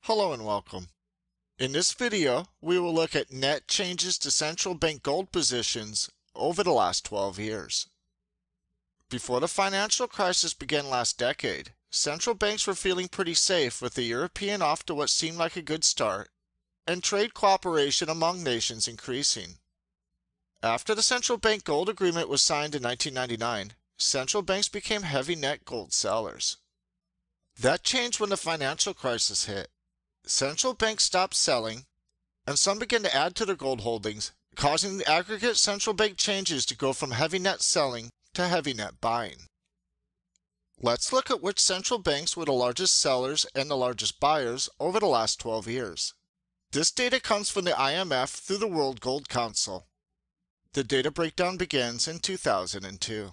Hello and welcome. In this video, we will look at net changes to central bank gold positions over the last 12 years. Before the financial crisis began last decade, central banks were feeling pretty safe with the European off to what seemed like a good start and trade cooperation among nations increasing. After the central bank gold agreement was signed in 1999, central banks became heavy net gold sellers. That changed when the financial crisis hit. Central banks stopped selling, and some began to add to their gold holdings, causing the aggregate central bank changes to go from heavy net selling to heavy net buying. Let's look at which central banks were the largest sellers and the largest buyers over the last 12 years. This data comes from the IMF through the World Gold Council. The data breakdown begins in 2002.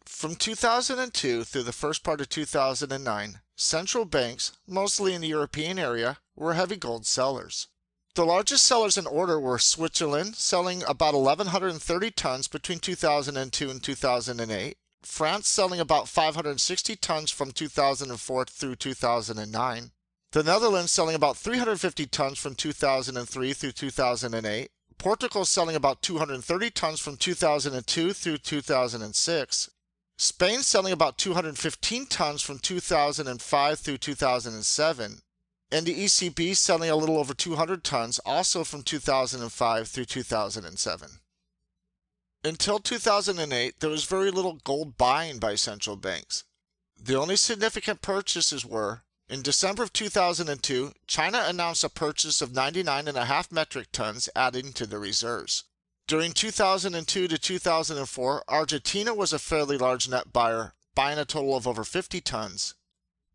From 2002 through the first part of 2009, central banks, mostly in the European area, were heavy gold sellers. The largest sellers in order were Switzerland, selling about 1,130 tons between 2002 and 2008, France selling about 560 tons from 2004 through 2009, the Netherlands selling about 350 tons from 2003 through 2008, Portugal selling about 230 tons from 2002 through 2006, Spain selling about 215 tons from 2005 through 2007, and the ECB selling a little over 200 tons also from 2005 through 2007. Until 2008, there was very little gold buying by central banks. The only significant purchases were, in December of 2002, China announced a purchase of 99.5 metric tons, adding to the reserves. During 2002 to 2004, Argentina was a fairly large net buyer, buying a total of over 50 tons.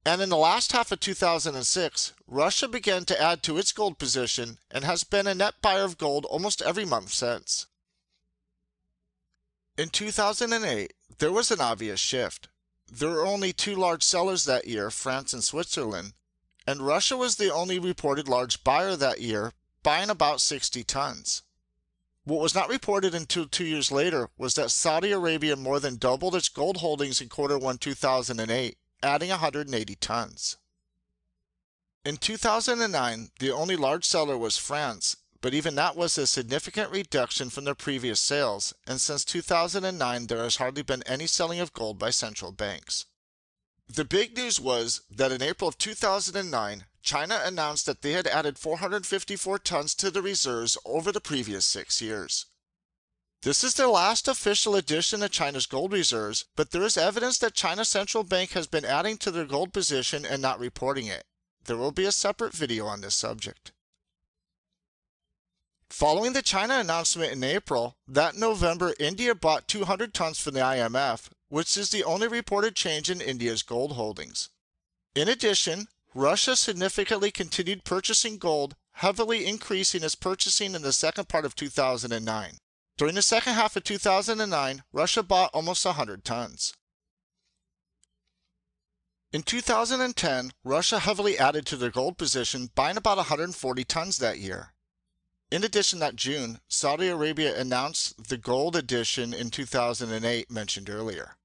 And in the last half of 2006, Russia began to add to its gold position and has been a net buyer of gold almost every month since. In 2008, there was an obvious shift. There were only two large sellers that year, France and Switzerland, and Russia was the only reported large buyer that year, buying about 60 tons. What was not reported until 2 years later was that Saudi Arabia more than doubled its gold holdings in Q1 2008, adding 180 tons. In 2009, the only large seller was France, but even that was a significant reduction from their previous sales, and since 2009 there has hardly been any selling of gold by central banks. The big news was that in April of 2009, China announced that they had added 454 tons to the reserves over the previous 6 years. This is the last official addition to China's gold reserves, but there is evidence that China's central bank has been adding to their gold position and not reporting it. There will be a separate video on this subject. Following the China announcement in April, that November India bought 200 tons from the IMF, which is the only reported change in India's gold holdings. In addition, Russia significantly continued purchasing gold, heavily increasing its purchasing in the second part of 2009. During the second half of 2009, Russia bought almost 100 tons. In 2010, Russia heavily added to their gold position, buying about 140 tons that year. In addition, that June, Saudi Arabia announced the gold addition in 2008 mentioned earlier.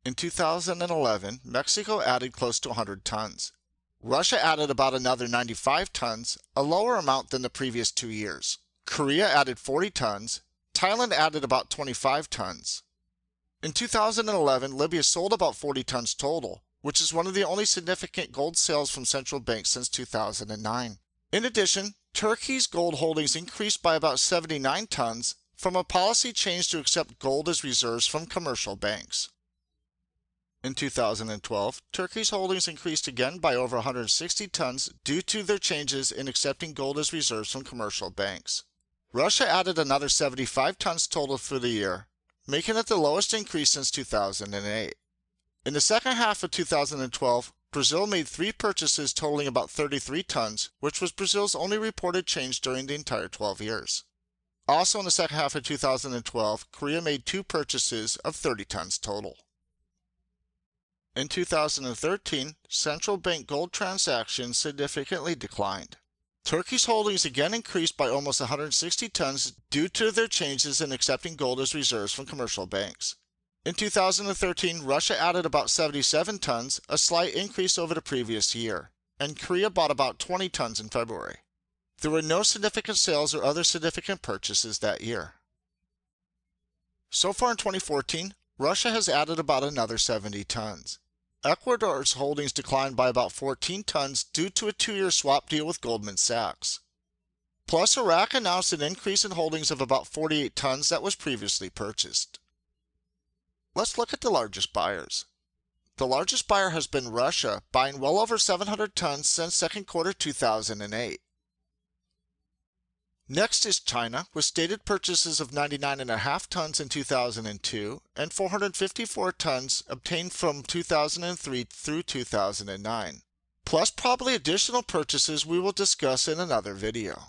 In 2011, Mexico added close to 100 tons. Russia added about another 95 tons, a lower amount than the previous 2 years. Korea added 40 tons. Thailand added about 25 tons. In 2011, Libya sold about 40 tons total, which is one of the only significant gold sales from central banks since 2009. In addition, Turkey's gold holdings increased by about 79 tons from a policy change to accept gold as reserves from commercial banks. In 2012, Turkey's holdings increased again by over 160 tons due to their changes in accepting gold as reserves from commercial banks. Russia added another 75 tons total for the year, making it the lowest increase since 2008. In the second half of 2012, Brazil made 3 purchases totaling about 33 tons, which was Brazil's only reported change during the entire 12 years. Also in the second half of 2012, Korea made 2 purchases of 30 tons total. In 2013, central bank gold transactions significantly declined. Turkey's holdings again increased by almost 160 tons due to their changes in accepting gold as reserves from commercial banks. In 2013, Russia added about 77 tons, a slight increase over the previous year, and Korea bought about 20 tons in February. There were no significant sales or other significant purchases that year. So far in 2014, Russia has added about another 70 tons. Ecuador's holdings declined by about 14 tons due to a 2-year swap deal with Goldman Sachs. Plus, Iraq announced an increase in holdings of about 48 tons that was previously purchased. Let's look at the largest buyers. The largest buyer has been Russia, buying well over 700 tons since second quarter 2008. Next is China, with stated purchases of 99.5 tons in 2002 and 454 tons obtained from 2003 through 2009, plus probably additional purchases we will discuss in another video.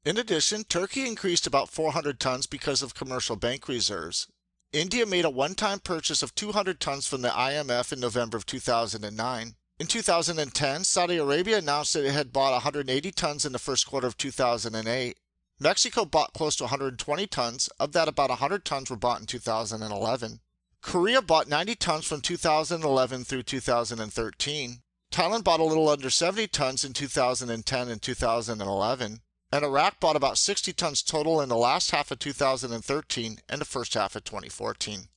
In addition, Turkey increased about 400 tons because of commercial bank reserves. India made a one-time purchase of 200 tons from the IMF in November of 2009. In 2010, Saudi Arabia announced that it had bought 180 tons in the first quarter of 2008. Mexico bought close to 120 tons, of that about 100 tons were bought in 2011. Korea bought 90 tons from 2011 through 2013. Thailand bought a little under 70 tons in 2010 and 2011. And Iraq bought about 60 tons total in the last half of 2013 and the first half of 2014.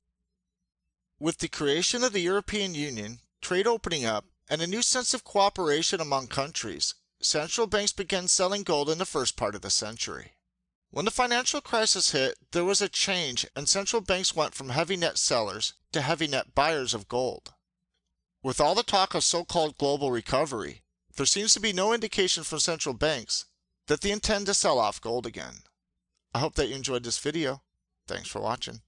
With the creation of the European Union, trade opening up, and a new sense of cooperation among countries, central banks began selling gold in the first part of the century. When the financial crisis hit, there was a change and central banks went from heavy net sellers to heavy net buyers of gold. With all the talk of so-called global recovery, there seems to be no indication from central banks that they intend to sell off gold again. I hope that you enjoyed this video. Thanks for watching.